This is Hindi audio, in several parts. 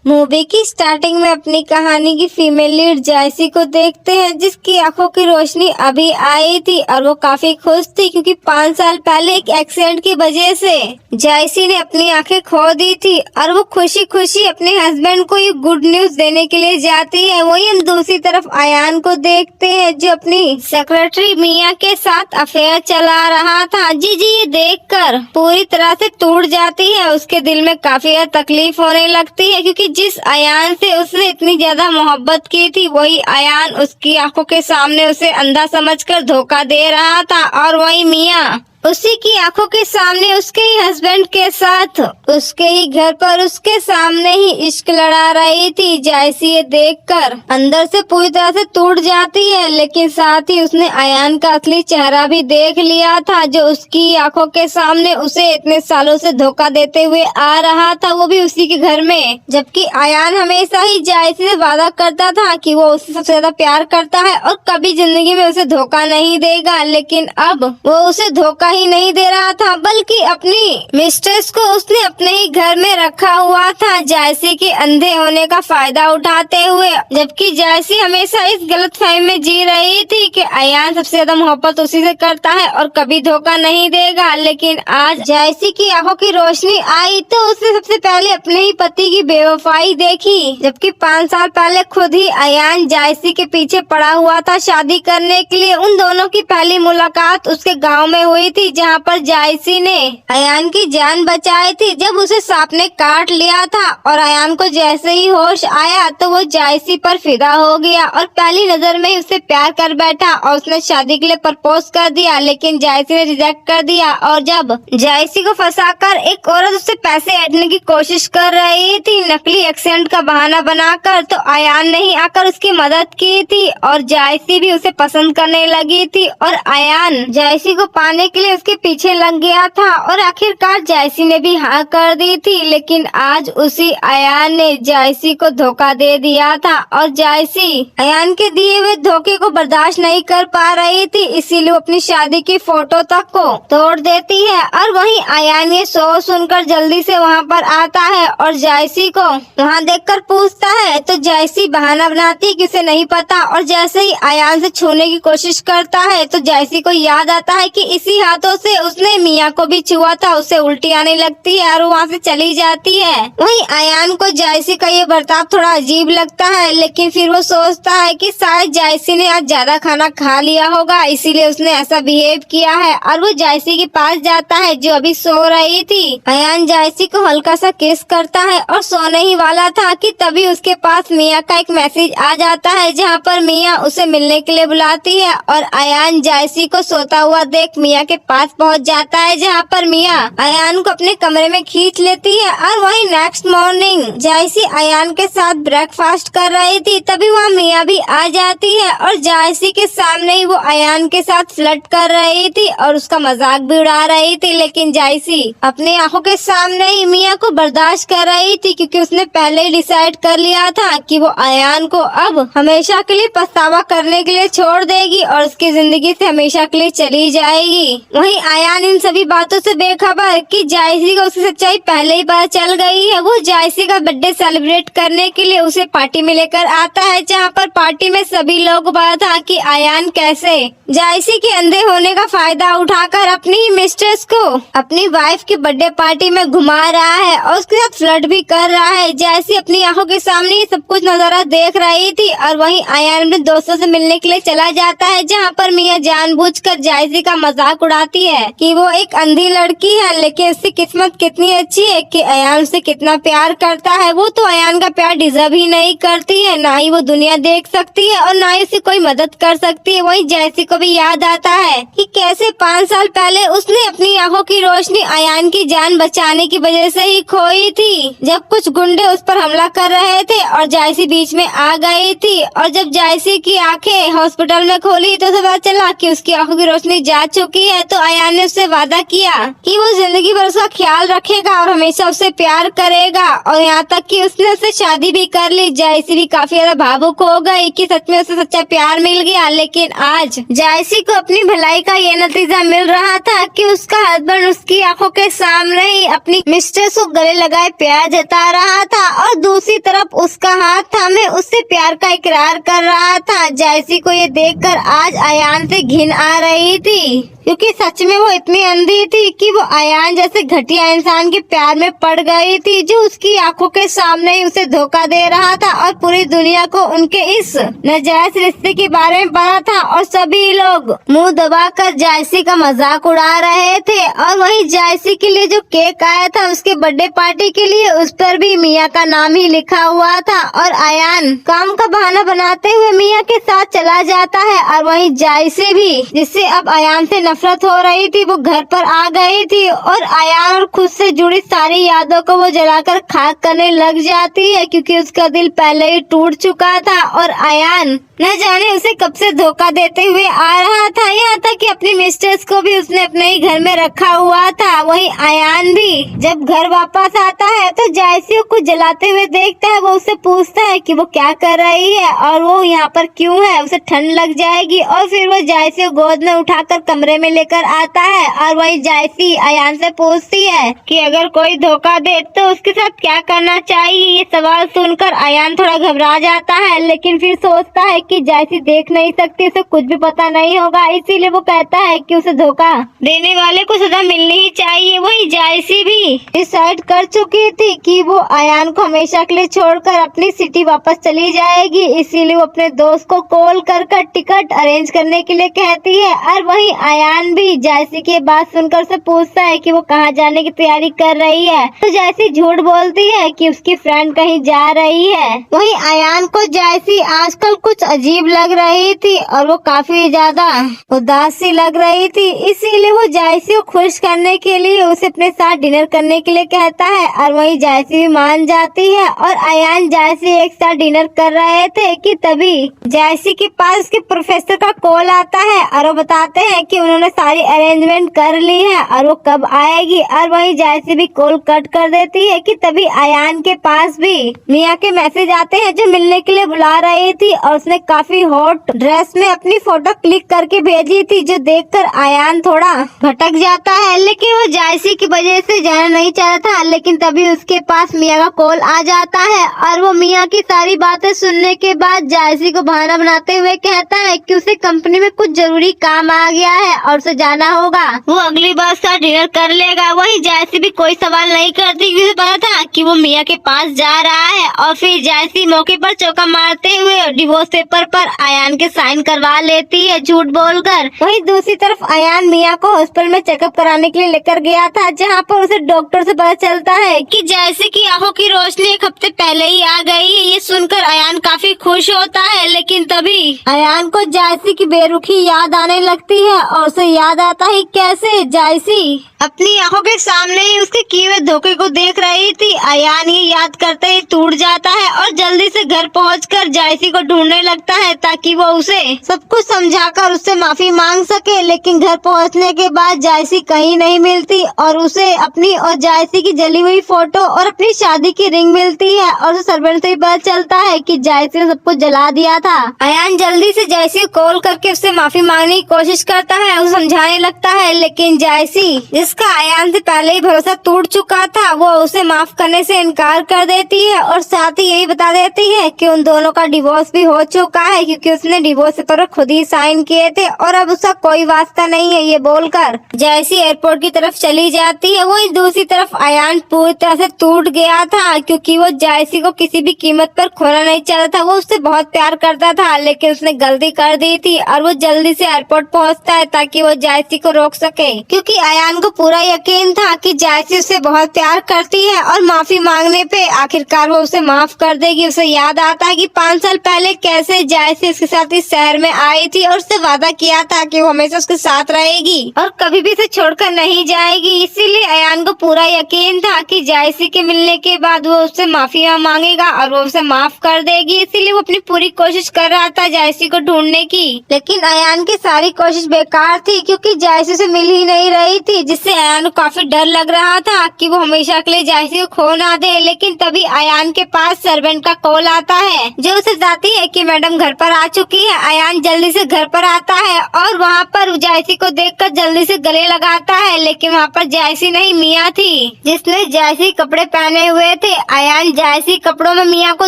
मूवी की स्टार्टिंग में अपनी कहानी की फीमेल लीड जायसी को देखते हैं, जिसकी आंखों की रोशनी अभी आई थी और वो काफी खुश थी क्योंकि 5 साल पहले एक एक्सीडेंट की वजह से जायसी ने अपनी आंखें खो दी थी और वो खुशी खुशी अपने हस्बैंड को ये गुड न्यूज देने के लिए जाती है। वही हम दूसरी तरफ अयान को देखते हैं जो अपनी सेक्रेटरी मिया के साथ अफेयर चला रहा था। जी ये देखकर पूरी तरह से टूट जाती है। उसके दिल में काफी ज्यादा तकलीफ होने लगती है क्योंकि जिस अयान से उसने इतनी ज्यादा मोहब्बत की थी वही अयान उसकी आंखों के सामने उसे अंधा समझकर धोखा दे रहा था और वही मिया उसी की आंखों के सामने उसके ही हस्बैंड के साथ उसके ही घर पर उसके सामने ही इश्क लड़ा रही थी। जायसी ये देखकर अंदर से पूरी तरह से टूट जाती है, लेकिन साथ ही उसने अयान का असली चेहरा भी देख लिया था जो उसकी आंखों के सामने उसे इतने सालों से धोखा देते हुए आ रहा था, वो भी उसी के घर में। जबकि अयान हमेशा ही जायसी से वादा करता था कि वो उससे सबसे ज्यादा प्यार करता है और कभी जिंदगी में उसे धोखा नहीं देगा, लेकिन अब वो उसे धोखा ही नहीं दे रहा था बल्कि अपनी मिस्ट्रेस को उसने अपने ही घर में रखा हुआ था जायसी के अंधे होने का फायदा उठाते हुए। जबकि जायसी हमेशा इस गलतफहमी में जी रही थी कि अयान सबसे ज्यादा मोहब्बत उसी से करता है और कभी धोखा नहीं देगा, लेकिन आज जायसी की आंखों की रोशनी आई तो उसने सबसे पहले अपने ही पति की बेवफाई देखी। जबकि 5 साल पहले खुद ही अयान जायसी के पीछे पड़ा हुआ था शादी करने के लिए। उन दोनों की पहली मुलाकात उसके गाँव में हुई थी जहाँ पर जायसी ने अयान की जान बचाई थी जब उसे सांप ने काट लिया था और अयान को जैसे ही होश आया तो वो जायसी पर फिदा हो गया और पहली नजर में ही उसे प्यार कर बैठा और उसने शादी के लिए प्रपोज कर दिया, लेकिन जायसी ने रिजेक्ट कर दिया। और जब जायसी को फंसाकर एक औरत उससे पैसे ऐंठने की कोशिश कर रही थी नकली एक्सीडेंट का बहाना बनाकर, तो अयान ने ही आकर उसकी मदद की थी और जायसी भी उसे पसंद करने लगी थी और अयान जायसी को पाने के लिए उसके पीछे लग गया था और आखिरकार जायसी ने भी हाँ कर दी थी। लेकिन आज उसी अयान ने जायसी को धोखा दे दिया था और जायसी अयान के दिए हुए धोखे को बर्दाश्त नहीं कर पा रही थी, इसीलिए वो अपनी शादी की फोटो तक को तोड़ देती है। और वहीं अयान ये शो सुनकर जल्दी से वहाँ पर आता है और जायसी को वहाँ देखकर पूछता है तो जायसी बहाना बनाती है कि उसे नहीं पता और जैसे ही अयान से छूने की कोशिश करता है तो जायसी को याद आता है कि इसी हाथों से उसने मिया को भी छुआ था। उसे उल्टी आने लगती है और वहाँ से चली जाती है। वहीं अयान को जायसी का ये बर्ताव थोड़ा अजीब लगता है, लेकिन फिर वो सोचता है कि शायद जायसी ने आज ज्यादा खाना खा लिया होगा इसीलिए उसने ऐसा बिहेव किया है और वो जायसी के पास जाता है जो अभी सो रही थी। अयान जायसी को हल्का सा किस करता है और सोने ही वाला था कि तभी उसके पास मिया का एक मैसेज आ जाता है जहाँ पर मिया उसे मिलने के लिए बुलाती है और अयान जायसी को सोता हुआ देख मिया के पास पहुंच जाता है जहाँ पर मिया अयान को अपने कमरे में खींच लेती है। और वहीं नेक्स्ट मॉर्निंग जायसी अयान के साथ ब्रेकफास्ट कर रही थी तभी वहाँ मिया भी आ जाती है और जायसी के सामने ही वो अयान के साथ फ्लर्ट कर रही थी और उसका मजाक भी उड़ा रही थी, लेकिन जायसी अपनी आंखों के सामने ही मिया को बर्दाश्त कर रही थी क्योंकि उसने पहले ही डिसाइड कर लिया था कि वो अयान को अब हमेशा के लिए पछतावा करने के लिए छोड़ देगी और उसकी जिंदगी से हमेशा के लिए चली जाएगी। वहीं अयान इन सभी बातों से बेखबर कि जायसी को उसकी सच्चाई पहले ही पता चल गई है। वो जायसी का बर्थडे सेलिब्रेट करने के लिए उसे पार्टी में लेकर आता है जहाँ पर पार्टी में सभी लोग पता था कि अयान कैसे जायसी के अंधे होने का फायदा उठाकर अपनी ही मिस्ट्रेस को अपनी वाइफ की बर्थडे पार्टी में घुमा रहा है और उसके साथ फ्लर्ट भी कर रहा है। जायसी अपनी आंखों के सामने ही सब कुछ नजारा देख रही थी और वहीं अयान अपने दोस्तों से मिलने के लिए चला जाता है जहाँ पर मिया जानबूझकर जायसी का मजाक उड़ाती है कि वो एक अंधी लड़की है लेकिन उसकी किस्मत कितनी अच्छी है कि अयान से कितना प्यार करता है। वो तो अयान का प्यार डिजर्व ही नहीं करती है, ना ही वो दुनिया देख सकती है और ना ही उसे कोई मदद कर सकती है। वहीं जायसी को भी याद आता है कि कैसे 5 साल पहले उसने अपनी आंखों की रोशनी अयान की जान बचाने की वजह से ही खोई थी जब कुछ गुंडे उस पर हमला कर रहे थे और जायसी बीच में आ गई थी। और जब जायसी की आंखें हॉस्पिटल में खोली तो उसे पता चला कि उसकी आंखों की रोशनी जा चुकी है। तो अयान ने उससे वादा किया कि वो जिंदगी भर उसका ख्याल रखेगा और हमेशा उससे प्यार करेगा और यहाँ तक कि उसने उससे शादी भी कर ली। जायसी भी काफी ज्यादा भावुक हो गई कि सच में उसे सच्चा प्यार मिल गया। लेकिन आज जायसी को अपनी भलाई का ये नतीजा मिल रहा था कि उसका हस्बैंड उसकी आंखों के सामने ही अपनी मिस्ट्रेस को गले लगाए प्यार जता रहा था और दूसरी तरफ उसका हाथ थामे उससे प्यार का इकरार कर रहा था। जायसी को ये देखकर आज अयान से घिन आ रही थी, क्योंकि सच में वो इतनी अंधी थी कि वो अयान जैसे घटिया इंसान के प्यार में पड़ गई थी, जो उसकी आंखों के सामने ही उसे धोखा दे रहा था और पूरी दुनिया को उनके इस नाजायज रिश्ते के बारे में पता था। और सभी लोग मुंह दबाकर जायसी का मजाक उड़ा रहे थे। और वहीं जायसी के लिए जो केक आया था उसके बर्थडे पार्टी के लिए, उस पर भी मिया का नाम ही लिखा हुआ था। और अयान काम का बहाना बनाते हुए मिया के साथ चला जाता है। और वहीं जायसी भी, जिससे अब अयान से नफरत हो रही थी, वो घर पर आ गई थी और अयान और खुद से जुड़ी सारी यादों को वो जलाकर खाक करने लग जाती है, क्योंकि उसका दिल पहले ही टूट चुका था। और अयान न जाने उसे कब से धोखा देते हुए आ रहा था, यहाँ तक कि अपनी मिस्ट्रेस को भी उसने अपने ही घर में रखा हुआ था। वहीं अयान भी जब घर वापस आता है तो जायसी को जलाते हुए देखता है। वो उससे पूछता है कि वो क्या कर रही है और वो यहाँ पर क्यों है, उसे ठंड लग जाएगी। और फिर वो जायसी को गोद में उठाकर कमरे में लेकर आता है। और वही जायसी अयान से पूछती है कि अगर कोई धोखा दे तो उसके साथ क्या करना चाहिए। ये सवाल सुनकर अयान थोड़ा घबरा जाता है, लेकिन फिर सोचता है कि जायसी देख नहीं सकती, उसे कुछ भी पता नहीं होगा, इसीलिए वो कहता है कि उसे धोखा देने वाले को सजा मिलनी ही चाहिए। वही जायसी भी डिसाइड कर चुकी थी कि वो अयान को हमेशा के लिए छोड़कर अपनी सिटी वापस चली जाएगी, इसीलिए वो अपने दोस्त को कॉल कर टिकट अरेंज करने के लिए कहती है। और वही अयान भी जायसी की बात सुनकर उसे पूछता है कि वो कहाँ जाने की तैयारी कर रही है, तो जायसी झूठ बोलती है कि उसकी फ्रेंड कहीं जा रही है। वही अयान को जायसी आजकल कुछ अजीब लग रही थी और वो काफी ज्यादा उदास सी लग रही थी, इसीलिए वो जायसी को खुश करने के लिए उसे अपने साथ डिनर करने के लिए कहता है। और वही जायसी भी मान जाती है और अयान जायसी एक साथ डिनर कर रहे थे कि तभी जायसी के पास उसके प्रोफेसर का कॉल आता है और वो बताते हैं कि उन्होंने सारी अरेंजमेंट कर ली है और वो कब आएगी। और वही जायसी भी कॉल कट कर देती है कि तभी अयान के पास भी मिया के मैसेज आते हैं, जो मिलने के लिए बुला रही थी और उसने काफी हॉट ड्रेस में अपनी फोटो क्लिक करके भेजी थी, जो देखकर अयान थोड़ा भटक जाता है। लेकिन वो जायसी की वजह से जाना नहीं चाहता था, लेकिन तभी उसके पास मिया का कॉल आ जाता है और वो मिया की सारी बातें सुनने के बाद जायसी को बहाना बनाते हुए कहता है कि उसे कंपनी में कुछ जरूरी काम आ गया है और उसे जाना होगा, वो अगली बार साथ डिनर कर लेगा। वही जायसी भी कोई सवाल नहीं करती, क्योंकि पता था कि वो मिया के पास जा रहा है। और फिर जायसी मौके पर चौका मारते हुए डिवोर्स पेपर पर अयान के साइन करवा लेती है झूठ बोलकर। वहीं दूसरी तरफ अयान मिया को हॉस्पिटल में चेकअप कराने के लिए लेकर गया था, जहां पर उसे डॉक्टर से पता चलता है कि जायसी की आंखों की रोशनी एक हफ्ते पहले ही आ गई है। ये सुनकर अयान काफी खुश होता है, लेकिन तभी अयान को जायसी की बेरुखी याद आने लगती है और उसे याद आता है कैसे जायसी अपनी आंखों के सामने ही उसके किए हुए धोखे को देख रही थी। अयान ये याद करते ही टूट जाता है और जल्दी से घर पहुंचकर जायसी को ढूंढने लगता है, ताकि वो उसे सब कुछ समझाकर उससे माफी मांग सके। लेकिन घर पहुंचने के बाद जायसी कहीं नहीं मिलती और उसे अपनी और जायसी की जली हुई फोटो और अपनी शादी की रिंग मिलती है और उसे सर्वेंट से पता चलता है कि जायसी ने सब कुछ जला दिया था। अयान जल्दी से जायसी को कॉल करके उससे माफी मांगने की कोशिश करता है, उसे समझाने लगता है, लेकिन जायसी, जिसका अयान से पहले ही भरोसा टूट चुका था, वो उसे माफ करने से इनकार कर देती है और साथ ही यही बता देती है कि उन दोनों का डिवोर्स भी हो चुका है, क्योंकि उसने डिवोर्स पेपर खुद ही साइन किए थे और अब उसका कोई वास्ता नहीं है। ये बोलकर जायसी एयरपोर्ट की तरफ चली जाती है। वहीं दूसरी तरफ अयान पूरी तरह से टूट गया था, क्योंकि वो जायसी को किसी भी कीमत पर खोना नहीं चाहता था। वो उससे बहुत प्यार करता था, लेकिन उसने गलती कर दी थी और वो जल्दी से एयरपोर्ट पहुंचता है ताकि वो जायसी को रोक सके, क्योंकि अयान को पूरा यकीन था कि जायसी उसे बहुत प्यार करती है और माफी मांगने पे आखिरकार वो उसे माफ कर देगी। उसे याद आता है कि 5 साल पहले कैसे जायसी उसके साथ इस शहर में आई थी और उससे वादा किया था कि वो हमेशा उसके साथ रहेगी और कभी भी उसे छोड़कर नहीं जाएगी। इसीलिए अयान को पूरा यकीन था कि जायसी के मिलने के बाद वो उससे माफी मांगेगा और वो उसे माफ कर देगी। इसीलिए वो अपनी पूरी कोशिश कर रहा था जायसी को ढूंढने की, लेकिन अयान की सारी कोशिश बेकार थी, क्योंकि जायसी से मिल ही नहीं रही थी, जिससे से अयान को काफी डर लग रहा था कि वो हमेशा के लिए जायसी को खो ना दे। लेकिन तभी अयान के पास सर्वेंट का कॉल आता है जो उसे बताती है कि मैडम घर पर आ चुकी है। अयान जल्दी से घर पर आता है और वहाँ पर जायसी को देखकर जल्दी से गले लगाता है, लेकिन वहाँ पर जायसी नहीं मिया थी जिसने जायसी कपड़े पहने हुए थे। अयान जायसी कपड़ों में मिया को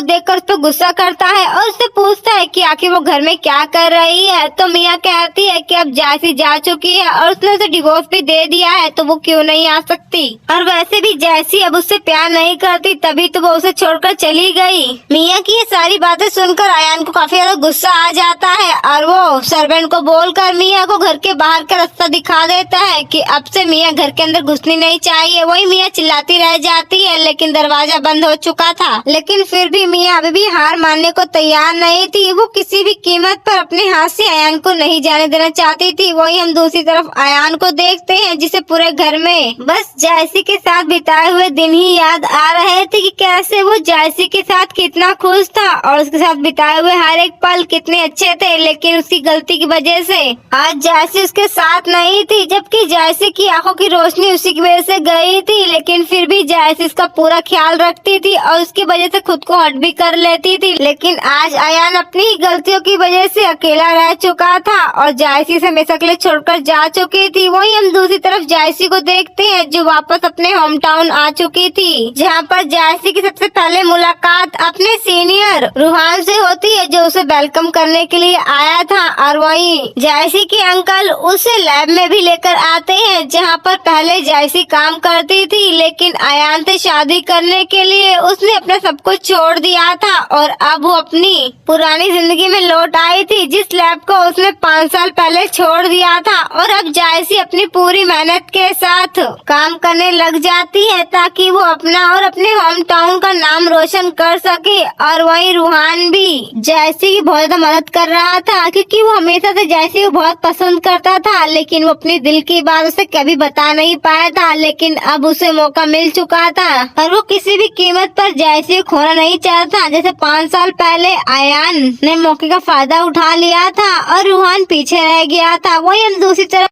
देखकर उस पर गुस्सा करता है और उससे पूछता है कि आखिर वो घर में क्या कर रही है। तो मिया कहती है कि अब जायसी जा चुकी है और उसने उसे डिवोर्स भी दे दिया है तो वो क्यों नहीं आ सकती, और वैसे भी जायसी अब उससे प्यार नहीं करती तभी तो वो उसे छोड़कर चली गई। मिया की ये सारी बातें सुनकर अयान को काफी ज्यादा गुस्सा आ जाता है और वो सर्वेंट को बोलकर मिया को घर के बाहर का रास्ता दिखा देता है कि अब से मिया घर के अंदर घुसनी नहीं चाहिए। वही मिया चिल्लाती रह जाती है लेकिन दरवाजा बंद हो चुका था। लेकिन फिर भी मिया अभी भी हार मानने को तैयार नहीं थी। वो किसी भी कीमत पर अपने हाथ से अयान को नहीं जाने देना चाहती थी। वही हम दूसरी तरफ अयान को देखते हैं जिसे पूरे घर में बस जायसी के साथ बिताए हुए दिन ही याद आ रहे थे कि कैसे वो जायसी के साथ कितना खुश था और उसके साथ बिताए हुए हर एक पल कितने अच्छे थे। लेकिन उसकी गलती की वजह से आज जायसी उसके साथ नहीं थी, जबकि जायसी की आंखों की रोशनी उसी की वजह से गई थी। लेकिन फिर भी जायसी उसका पूरा ख्याल रखती थी और उसकी वजह से खुद को हट भी कर लेती थी। लेकिन आज अयान अपनी ही गलतियों की वजह से अकेला रह चुका था और जायसी से हमेशा के लिए छोड़कर जा चुकी थी। वही हम दूसरी तरफ जायसी को देखते हैं जो वापस अपने होम टाउन आ चुकी थी, जहाँ पर जायसी की सबसे पहले मुलाकात अपने सीनियर रूहान से होती है जो उसे वेलकम करने के लिए आया था। और वही जायसी के अंकल उसे लैब में भी लेकर आते हैं जहाँ पर पहले जायसी काम करती थी, लेकिन अयान से शादी करने के लिए उसने अपना सब कुछ छोड़ दिया था और अब वो अपनी पुरानी जिंदगी में लौट आई थी जिस लैब को उसने 5 साल पहले छोड़ दिया था। और अब जायसी अपनी पूरी मेहनत के साथ काम करने लग जाती है ताकि वो अपना और अपने होम टाउन का नाम रोशन कर सके। और वही रूहान भी जायसी की बहुत ज्यादा मदद कर रहा था क्योंकि वो हमेशा से जायसी को बहुत पसंद करता था, लेकिन वो अपने दिल की बात उसे कभी बता नहीं पाया था। लेकिन अब उसे मौका मिल चुका था और वो किसी भी कीमत पर जायसी को खोना नहीं चाहता। जैसे 5 साल पहले अयान ने मौके का फायदा उठा लिया था और रूहान पीछे रह गया था। वही हम दूसरी तरफ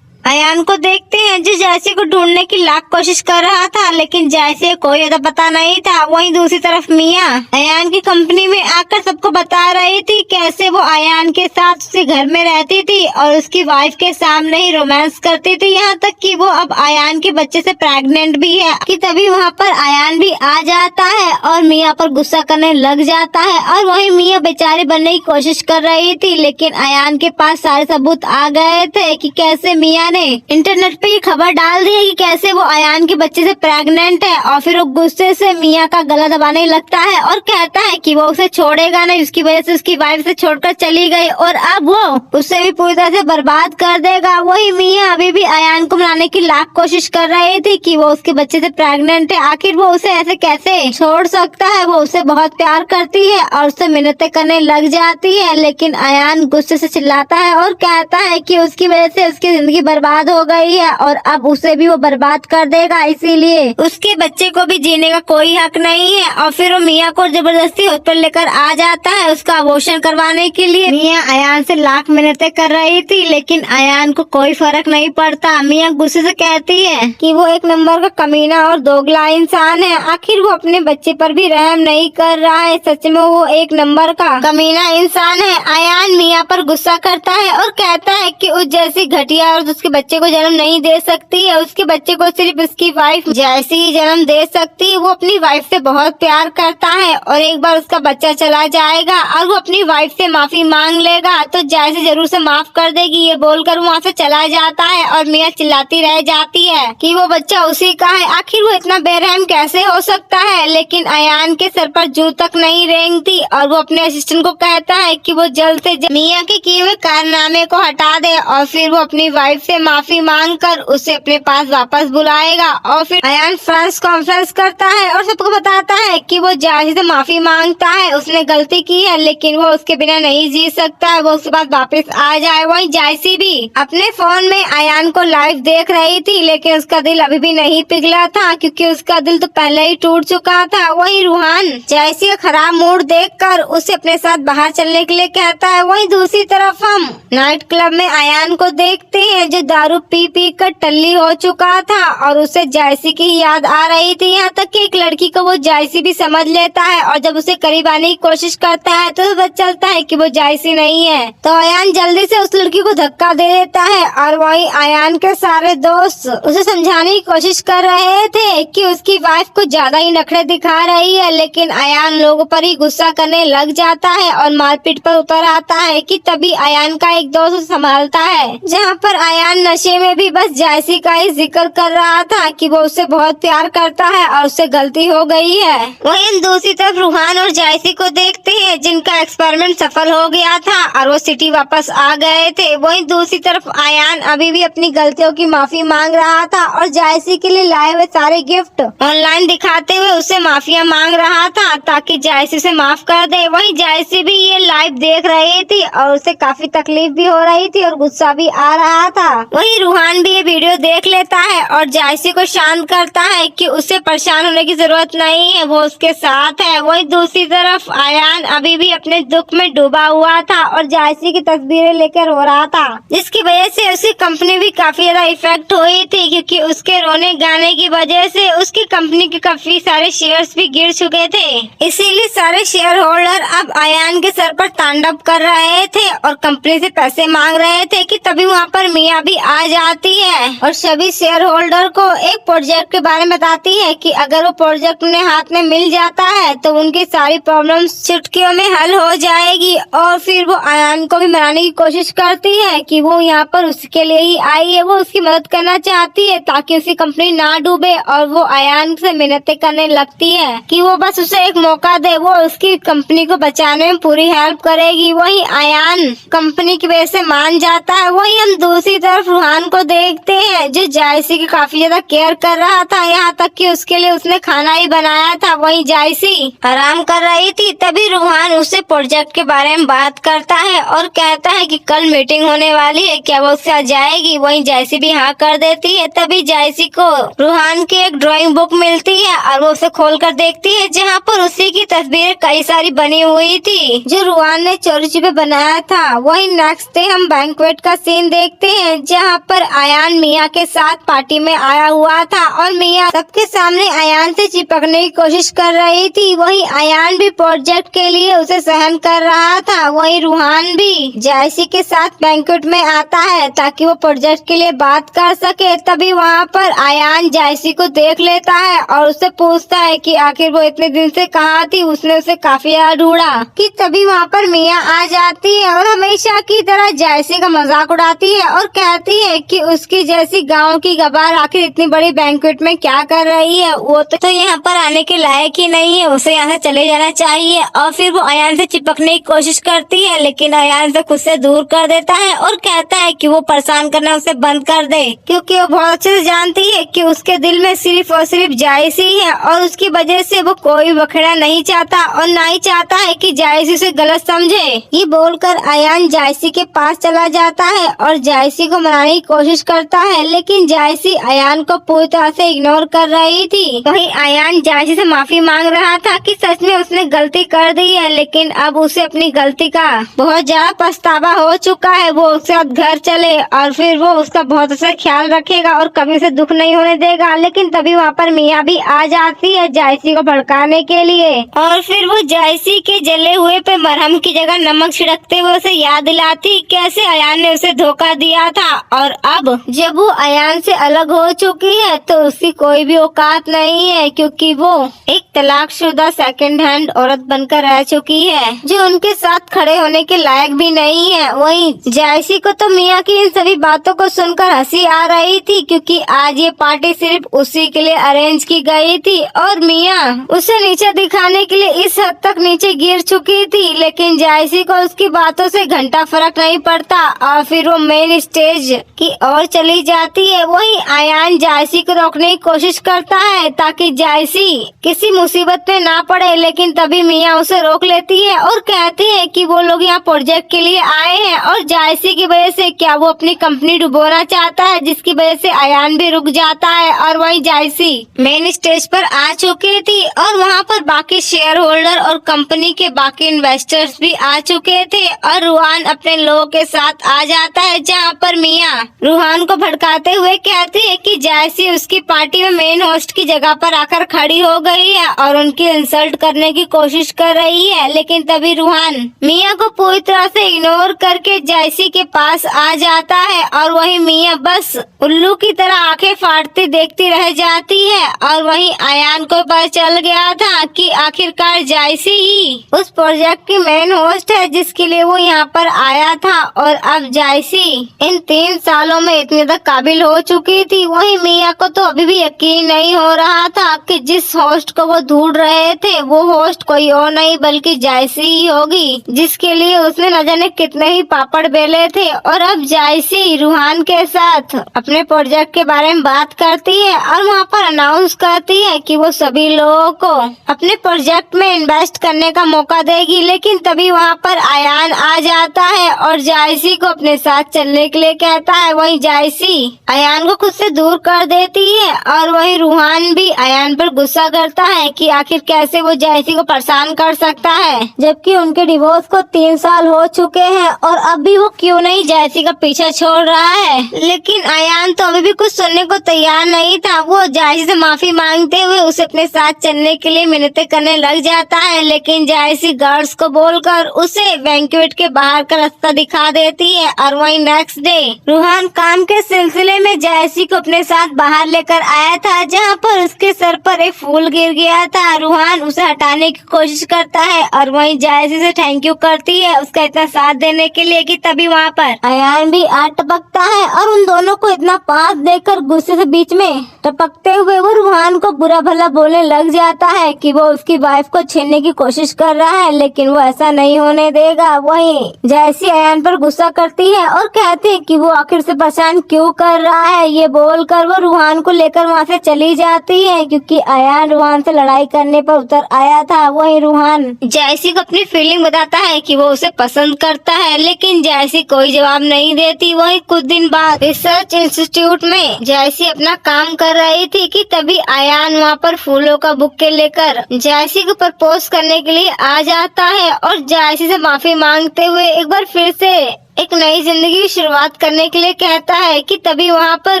अयान को देखते हैं जो जायसी को ढूंढने की लाख कोशिश कर रहा था, लेकिन जायसी को कोई ज्यादा पता नहीं था। वहीं दूसरी तरफ मिया अयान की कंपनी में आकर सबको बता रही थी कैसे वो अयान के साथ उसके घर में रहती थी और उसकी वाइफ के सामने ही रोमांस करती थी, यहाँ तक कि वो अब अयान के बच्चे से प्रेग्नेंट भी है। कि तभी वहाँ पर अयान भी आ जाता है और मिया पर गुस्सा करने लग जाता है और वही मिया बेचारे बनने की कोशिश कर रही थी, लेकिन अयान के पास सारे सबूत आ गए थे कि कैसे मिया इंटरनेट पे ये खबर डाल दी है कि कैसे वो अयान के बच्चे से प्रेग्नेंट है। और फिर वो गुस्से से मिया का गला दबाने लगता है और कहता है कि वो उसे छोड़ेगा नहीं, उसकी वजह से उसकी वाइफ से छोड़कर चली गई और अब वो उसे भी पूरी तरह से बर्बाद कर देगा। वही मिया अभी भी अयान को मनाने की लाख कोशिश कर रही थी कि वो उसके बच्चे से प्रेग्नेंट है, आखिर वो उसे ऐसे कैसे छोड़ सकता है। वो उसे बहुत प्यार करती है और उससे मिन्नतें करने लग जाती है, लेकिन अयान गुस्से से चिल्लाता है और कहता है कि उसकी वजह से उसकी जिंदगी बर्बाद हो गई है और अब उसे भी वो बर्बाद कर देगा, इसीलिए उसके बच्चे को भी जीने का कोई हक नहीं है। और फिर वो मिया को जबरदस्ती हॉस्पिटल लेकर आ जाता है उसका अबॉर्शन करवाने के लिए। मिया अयान से लाख मिन्नतें कर रही थी, लेकिन अयान को कोई फर्क नहीं पड़ता। मिया गुस्से से कहती है कि वो एक नंबर का कमीना और दोगला इंसान है, आखिर वो अपने बच्चे पर भी रहम नहीं कर रहा है। सच में वो एक नंबर का कमीना इंसान है। अयान मिया पर गुस्सा करता है और कहता है कि उस जैसी घटिया और उसके बच्चे को जन्म नहीं दे सकती है, उसके बच्चे को सिर्फ उसकी वाइफ जैसी ही जन्म दे सकती है। वो अपनी वाइफ से बहुत प्यार करता है और एक बार उसका बच्चा चला जाएगा और वो अपनी वाइफ से माफी मांग लेगा तो जैसी जरूर से माफ कर देगी। ये बोलकर वो वहाँ से चला जाता है और मिया चिल्लाती रह जाती है कि वो बच्चा उसी का है, आखिर वो इतना बेरहम कैसे हो सकता है। लेकिन अयान के सर पर जू तक नहीं रेंगती और वो अपने असिस्टेंट को कहता है कि वो जल्द से जल्द मिया के किए हुए कारनामे को हटा दे और फिर वो अपनी वाइफ से माफी मांगकर उसे अपने पास वापस बुलाएगा। और फिर अयान प्रेस कॉन्फ्रेंस करता है और सबको बताता है कि वो जायसी से माफी मांगता है, उसने गलती की है लेकिन वो उसके बिना नहीं जी सकता है, वो उसके पास वापस आ जाए। वही जायसी भी अपने फोन में अयान को लाइव देख रही थी, लेकिन उसका दिल अभी भी नहीं पिघला था क्योंकि उसका दिल तो पहले ही टूट चुका था। वही रूहान जायसी का खराब मूड देखकर उसे अपने साथ बाहर चलने के लिए कहता है। वही दूसरी तरफ हम नाइट क्लब में अयान को देखते हैं जो दारू पी पी कर टल्ली हो चुका था और उसे जायसी की याद आ रही थी। यहाँ तक कि एक लड़की को वो जायसी भी समझ लेता है और जब उसे करीब आने की कोशिश करता है तो पता चलता है कि वो जायसी नहीं है। तो अयान जल्दी से उस लड़की को धक्का दे देता है और वहीं अयान के सारे दोस्त उसे समझाने की कोशिश कर रहे थे कि उसकी वाइफ को ज्यादा ही नखरे दिखा रही है, लेकिन अयान लोगों पर ही गुस्सा करने लग जाता है और मारपीट पर उतर आता है कि तभी अयान का एक दोस्त उसे संभालता है। जहाँ पर अयान नशे में भी बस जायसी का ही जिक्र कर रहा था कि वो उससे बहुत प्यार करता है और उससे गलती हो गई है। वहीं हम दूसरी तरफ रूहान और जायसी को देखते हैं जिनका एक्सपेरिमेंट सफल हो गया था और वो सिटी वापस आ गए थे। वहीं दूसरी तरफ अयान अभी भी अपनी गलतियों की माफी मांग रहा था और जायसी के लिए लाए हुए सारे गिफ्ट ऑनलाइन दिखाते हुए उससे माफिया मांग रहा था ताकि जायसी से माफ कर दे। वहीं जायसी भी ये लाइव देख रही थी और उसे काफी तकलीफ भी हो रही थी और गुस्सा भी आ रहा था। वहीं रूहान भी ये वीडियो देख लेता है और जायसी को शांत करता है कि उसे परेशान होने की जरूरत नहीं है, वो उसके साथ है। वहीं दूसरी तरफ अयान अभी भी अपने दुख में डूबा हुआ था और जायसी की तस्वीरें लेकर रो रहा था, जिसकी वजह से उसकी कंपनी भी काफी ज्यादा इफेक्ट हुई थी क्योंकि उसके रोने गाने की वजह से उसकी कंपनी के काफी सारे शेयर्स भी गिर चुके थे। इसीलिए सारे शेयर होल्डर अब अयान के सर पर तांडव कर रहे थे और कंपनी से पैसे मांग रहे थे कि तभी वहाँ पर मिया भी आ जाती है और सभी शेयर होल्डर को एक प्रोजेक्ट के बारे में बताती है कि अगर वो प्रोजेक्ट उन्हें हाथ में मिल जाता है तो उनकी सारी प्रॉब्लम्स चुटकियों में हल हो जाएगी। और फिर वो अयान को भी मनाने की कोशिश करती है कि वो यहाँ पर उसके लिए ही आई है, वो उसकी मदद करना चाहती है ताकि उसकी कंपनी ना डूबे। और वो अयान से मिन्नतें करने लगती है कि वो बस उसे एक मौका दे, वो उसकी कंपनी को बचाने में पूरी हेल्प करेगी। वही अयान कंपनी की वजह से मान जाता है। वही हम दूसरी तरफ रूहान को देखते हैं जो जायसी की काफी ज्यादा केयर कर रहा था, यहाँ तक कि उसके लिए उसने खाना ही बनाया था। वही जायसी आराम कर रही थी, तभी रूहान उससे प्रोजेक्ट के बारे में बात करता है और कहता है कि कल मीटिंग होने वाली है, क्या वो उसके साथ जाएगी। वही जायसी भी हाँ कर देती है। तभी जायसी को रूहान की एक ड्राइंग बुक मिलती है और वो उसे खोल कर देखती है जहाँ पर उसी की तस्वीरें कई सारी बनी हुई थी जो रूहान ने चोरी छुपे बनाया था। वही नेक्स्ट डे हम बैंक्वेट का सीन देखते हैं जहाँ पर अयान मिया के साथ पार्टी में आया हुआ था और मिया सबके सामने अयान से चिपकने की कोशिश कर रही थी। वही अयान भी प्रोजेक्ट के लिए उसे सहन कर रहा था। वही रूहान भी जायसी के साथ बैंक्वेट में आता है ताकि वो प्रोजेक्ट के लिए बात कर सके। तभी वहाँ पर अयान जायसी को देख लेता है और उससे पूछता है कि आखिर वो इतने दिन से कहाँ थी। उसने उसे काफी ज्यादा ढूंढा कि तभी वहाँ पर मिया आ जाती है और हमेशा की तरह जायसी का मजाक उड़ाती है और कहती है कि उसकी जैसी गांव की गवार आखिर इतनी बड़ी बैंक्वेट में क्या कर रही है, वो तो यहाँ पर आने के लायक ही नहीं है, उसे यहाँ से चले जाना चाहिए। और फिर वो अयान से चिपकने की कोशिश करती है लेकिन अयान से खुद से दूर कर देता है और कहता है कि वो परेशान करना उसे बंद कर दे क्योंकि वो बहुत अच्छे से जानती है कि उसके दिल में सिर्फ और सिर्फ जायसी है और उसकी वजह से वो कोई बखेड़ा नहीं चाहता और ना ही चाहता है कि जायसी उसे गलत समझे। ये बोलकर अयान जायसी के पास चला जाता है और जायसी को मनाने की कोशिश करता है लेकिन जायसी अयान को पूरी तरह से इग्नोर कर रही थी। वहीं अयान जायसी से माफी मांग रहा था कि सच में उसने गलती कर दी है लेकिन अब उसे अपनी गलती का बहुत ज्यादा पछतावा हो चुका है। वो उसके साथ घर चले और फिर वो उसका बहुत अच्छा ख्याल रखेगा और कभी उसे दुख नहीं होने देगा। लेकिन तभी वहाँ पर मिया भी आ जाती है जायसी को भड़काने के लिए और फिर वो जायसी के जले हुए पे मरहम की जगह नमक छिड़कते हुए उसे याद दिलाती कैसे अयान ने उसे धोखा दिया था। और अब जब वो अयान से अलग हो चुकी है तो उसकी कोई भी औकात नहीं है क्योंकि वो एक तलाकशुदा सेकंड हैंड औरत बनकर रह चुकी है जो उनके साथ खड़े होने के लायक भी नहीं है। वहीं जायसी को तो मिया की इन सभी बातों को सुनकर हंसी आ रही थी क्योंकि आज ये पार्टी सिर्फ उसी के लिए अरेंज की गई थी और मिया उसे नीचे दिखाने के लिए इस हद तक नीचे गिर चुकी थी। लेकिन जायसी को उसकी बातों से घंटा फर्क नहीं पड़ता और फिर वो मेन स्टेज की ओर चली जाती है। वहीं अयान जायसी को रोकने की कोशिश करता है ताकि जायसी किसी मुसीबत में ना पड़े लेकिन तभी मिया उसे रोक लेती है और कहती है कि वो लोग यहाँ प्रोजेक्ट के लिए आए हैं और जायसी की वजह से क्या वो अपनी कंपनी डुबोना चाहता है, जिसकी वजह से अयान भी रुक जाता है। और वहीं जायसी मेन स्टेज पर आ चुकी थी और वहाँ पर बाकी शेयर होल्डर और कंपनी के बाकी इन्वेस्टर्स भी आ चुके थे और रूहान अपने लोगों के साथ आ जाता है जहाँ पर मिया मिया रूहान को भड़काते हुए कहती है कि जायसी उसकी पार्टी में मेन होस्ट की जगह पर आकर खड़ी हो गई है और उनकी इंसल्ट करने की कोशिश कर रही है। लेकिन तभी रूहान मिया को पूरी तरह से इग्नोर करके जायसी के पास आ जाता है और वही मिया बस उल्लू की तरह आंखें फाड़ती देखती रह जाती है। और वहीं अयान को पता चल गया था कि आखिरकार जायसी ही उस प्रोजेक्ट की मेन होस्ट है जिसके लिए वो यहाँ पर आया था। और अब जायसी इन 3 सालों में इतनी ज्यादा काबिल हो चुकी थी। वहीं मिया को तो अभी भी यकीन नहीं हो रहा था कि जिस होस्ट को वो ढूंढ रहे थे वो होस्ट कोई और नहीं बल्कि जायसी ही होगी, जिसके लिए उसने न जाने कितने ही पापड़ बेले थे। और अब जायसी रूहान के साथ अपने प्रोजेक्ट के बारे में बात करती है और वहाँ पर अनाउंस करती है कि वो सभी लोगों को अपने प्रोजेक्ट में इन्वेस्ट करने का मौका देगी। लेकिन तभी वहाँ पर अयान आ जाता है और जायसी को अपने साथ चलने के लिए कहता है। वहीं जायसी अयान को खुद से दूर कर देती है और वहीं रूहान भी अयान पर गुस्सा करता है कि आखिर कैसे वो जायसी को परेशान कर सकता है जबकि उनके डिवोर्स को 3 साल हो चुके हैं और अब भी वो क्यों नहीं जायसी का पीछा छोड़ रहा है। लेकिन अयान तो अभी भी कुछ सुनने को तैयार नहीं था। वो जायसी से माफी मांगते हुए उसे अपने साथ चलने के लिए मिन्नतें करने लग जाता है। लेकिन जायसी गार्ड्स को बोलकर उसे बैंक्वेट के बाहर का रास्ता दिखा देती है। और वहीं नेक्स्ट डे रूहान काम के सिलसिले में जायसी को अपने साथ बाहर लेकर आया था जहाँ पर उसके सर पर एक फूल गिर गया था। रूहान उसे हटाने की कोशिश करता है और वहीं जायसी से थैंक यू करती है उसका इतना साथ देने के लिए कि तभी वहाँ पर अयान भी आ टपकता है और उन दोनों को इतना पास देखकर गुस्से से बीच में टपकते हुए वो रूहान को बुरा भला बोलने लग जाता है कि वो उसकी वाइफ को छीनने की कोशिश कर रहा है लेकिन वो ऐसा नहीं होने देगा। वहीं जैसी अयान पर गुस्सा करती है और कहती है कि वो आखिर से परेशान क्यों कर रहा है। ये बोलकर वो रूहान को लेकर वहाँ से चली जाती है क्योंकि अयान रूहान से लड़ाई करने पर उतर आया था। वहीं रूहान जैसी को अपनी फीलिंग बताता है कि वो उसे पसंद करता है लेकिन जैसी कोई जवाब नहीं देती। वहीं कुछ दिन बाद रिसर्च इंस्टीट्यूट में जैसी अपना काम कर रही थी कि तभी अयान वहाँ पर फूलों का बुके लेकर जैसी को प्रपोज करने के लिए आ जाता है और जैसी से माफी मांगते हुए एक बार फिर से एक नई जिंदगी की शुरुआत करने के लिए कहता है कि तभी वहाँ पर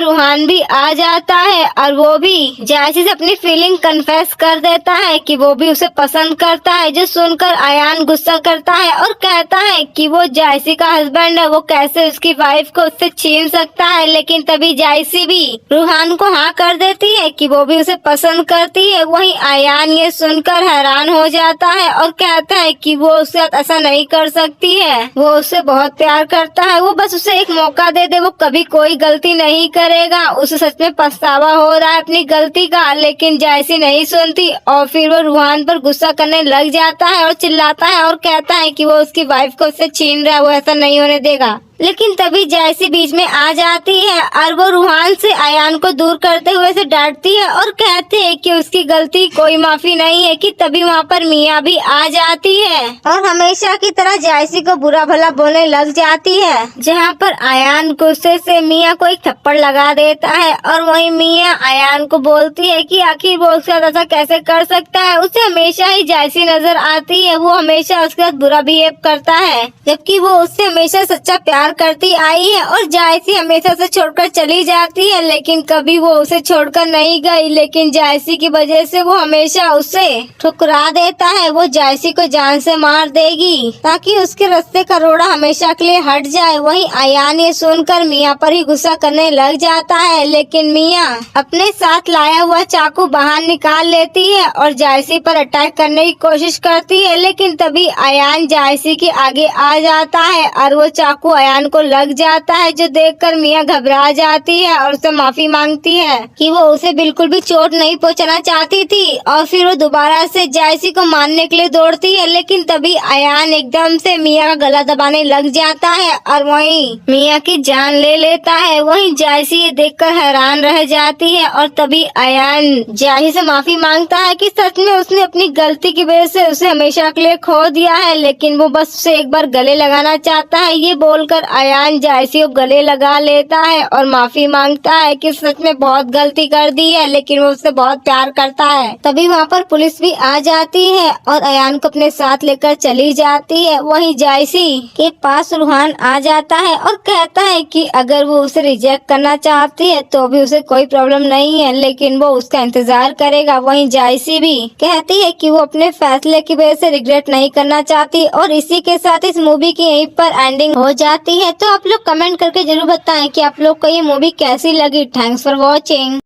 रूहान भी आ जाता है और वो भी जैसी से अपनी फीलिंग कन्फेस कर देता है कि वो भी उसे पसंद करता है। जो सुनकर अयान गुस्सा करता है और कहता है कि वो जैसी का हस्बैंड है, वो कैसे उसकी वाइफ को उससे छीन सकता है। लेकिन तभी जैसी भी रूहान को हाँ कर देती है कि वो भी उसे पसंद करती है। वहीं अयान ये सुनकर हैरान हो जाता है और कहता है कि वो उसके साथ ऐसा नहीं कर सकती है, वो उससे बहुत प्यार करता है, वो बस उसे एक मौका दे दे, वो कभी कोई गलती नहीं करेगा। उसे सच में पछतावा हो रहा है अपनी गलती का। लेकिन जैसी नहीं सुनती और फिर वो रूहान पर गुस्सा करने लग जाता है और चिल्लाता है और कहता है कि वो उसकी वाइफ को उससे छीन रहा है, वो ऐसा नहीं होने देगा। लेकिन तभी जैसी बीच में आ जाती है और वो रूहान से अयान को दूर करते हुए से डांटती है और कहते है कि उसकी गलती कोई माफी नहीं है। कि तभी वहाँ पर मिया भी आ जाती है और हमेशा की तरह जैसी को बुरा भला बोलने लग जाती है, जहाँ पर अयान गुस्से से मिया को एक थप्पड़ लगा देता है। और वहीं मिया अयान को बोलती है कि आखिर वो उसके साथ ऐसा कैसे कर सकता है, उसे हमेशा ही जैसी नजर आती है, वो हमेशा उसके साथ बुरा बिहेव करता है जबकि वो उससे हमेशा सच्चा प्यार करती आई है। और जायसी हमेशा से छोड़कर चली जाती है लेकिन कभी वो उसे छोड़कर नहीं गई। लेकिन जायसी की वजह से वो हमेशा उसे ठुकरा देता है, वो जायसी को जान से मार देगी ताकि उसके रास्ते का रोड़ा हमेशा के लिए हट जाए। वहीं अयान ये सुनकर मिया पर ही गुस्सा करने लग जाता है लेकिन मिया अपने साथ लाया हुआ चाकू बाहर निकाल लेती है और जायसी पर अटैक करने की कोशिश करती है। लेकिन तभी अयान जायसी के आगे आ जाता है और वो चाकू अयान को लग जाता है, जो देखकर मिया घबरा जाती है और उससे माफी मांगती है कि वो उसे बिल्कुल भी चोट नहीं पहुंचाना चाहती थी। और फिर वो दोबारा से जैसी को मारने के लिए दौड़ती है लेकिन तभी अयान एकदम से मिया का गला दबाने लग जाता है और वहीं मिया की जान ले लेता है। वहीं जैसी ये देखकर हैरान रह जाती है और तभी अयान जैसी से माफी मांगता है कि सच में उसने अपनी गलती की वजह से उसे हमेशा के लिए खो दिया है, लेकिन वो बस उसे एक बार गले लगाना चाहता है। ये बोलकर अयान जायसी को गले लगा लेता है और माफी मांगता है कि सच में बहुत गलती कर दी है, लेकिन वो उससे बहुत प्यार करता है। तभी वहाँ पर पुलिस भी आ जाती है और अयान को अपने साथ लेकर चली जाती है। वहीं जायसी के पास रूहान आ जाता है और कहता है कि अगर वो उसे रिजेक्ट करना चाहती है तो भी उसे कोई प्रॉब्लम नहीं है, लेकिन वो उसका इंतजार करेगा। वहीं जायसी भी कहती है कि वो अपने फैसले की वजह से रिग्रेट नहीं करना चाहती। और इसी के साथ इस मूवी की यहीं पर एंडिंग हो जाती है। तो आप लोग कमेंट करके जरूर बताएं कि आप लोग को ये मूवी कैसी लगी। Thanks for watching.